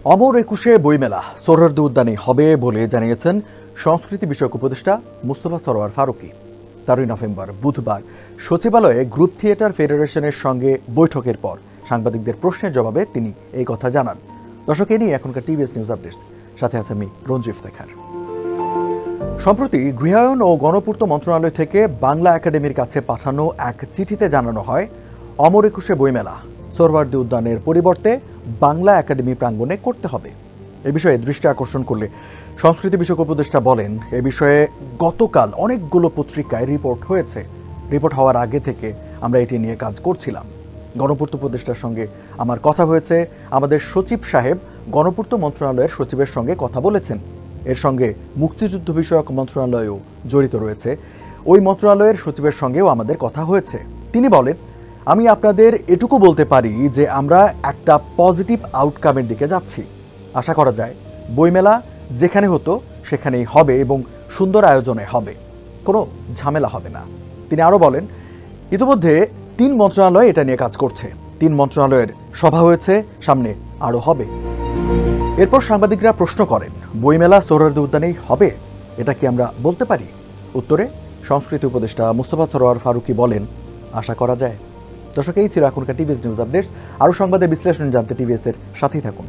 অমর একুশে বইমেলা সোহরাওয়ার্দী উদ্যানে হবে বলে জানিয়েছেন সংস্কৃতি বিষয়ক উপদেষ্টা মুস্তফা সরোয়ার ফারুকী। 13 নভেম্বর বুধবার সচিবালয়ে গ্রুপ থিয়েটার ফেডারেশনের সঙ্গে বৈঠকের পর সাংবাদিকদের প্রশ্নের জবাবে তিনি এই কথা জানান। দর্শক, এ নিয়ে এখনকার টিভিএস নিউজ আপডেট, সাথে আছে আমি রঞ্জিত দেখার। সম্প্রতি গৃহায়ন ও গণপূর্ত মন্ত্রণালয় থেকে বাংলা একাডেমির কাছে পাঠানো এক চিঠিতে জানানো হয়, অমর একুশে বইমেলা সোহরাওয়ার্দী উদ্যানের পরিবর্তে বাংলা একাডেমি প্রাঙ্গণে করতে হবে। এ বিষয়ে দৃষ্টি আকর্ষণ করলে সংস্কৃতি বিষয়ক উপদেষ্টা বলেন, এ বিষয়ে গতকাল অনেকগুলো পত্রিকায় রিপোর্ট হয়েছে। রিপোর্ট হওয়ার আগে থেকে আমরা এটি নিয়ে কাজ করছিলাম। গণপূর্ত উপদেষ্টার সঙ্গে আমার কথা হয়েছে। আমাদের সচিব সাহেব গণপূর্ত মন্ত্রণালয়ের সচিবের সঙ্গে কথা বলেছেন। এর সঙ্গে মুক্তিযুদ্ধ বিষয়ক মন্ত্রণালয়ও জড়িত রয়েছে। ওই মন্ত্রণালয়ের সচিবের সঙ্গেও আমাদের কথা হয়েছে। তিনি বলেন, আমি আপনাদের এটুকু বলতে পারি যে আমরা একটা পজিটিভ আউটকামের দিকে যাচ্ছি। আশা করা যায় বইমেলা যেখানে হতো সেখানেই হবে এবং সুন্দর আয়োজনে হবে, কোনো ঝামেলা হবে না। তিনি আরও বলেন, ইতিমধ্যে 3 মন্ত্রণালয় এটা নিয়ে কাজ করছে। 3 মন্ত্রণালয়ের সভা হয়েছে, সামনে আরও হবে। এরপর সাংবাদিকরা প্রশ্ন করেন, বইমেলা সোহরাওয়ার্দী উদ্যানেই হবে, এটা কি আমরা বলতে পারি? উত্তরে সংস্কৃতি উপদেষ্টা মুস্তফা সরোয়ার ফারুকী বলেন, আশা করা যায়। দর্শক, এই ছিল এখনকার টিভিএস নিউজ আপডেট। আরও সংবাদের বিশ্লেষণ জানতে টিভিএস এর সাথেই থাকুন।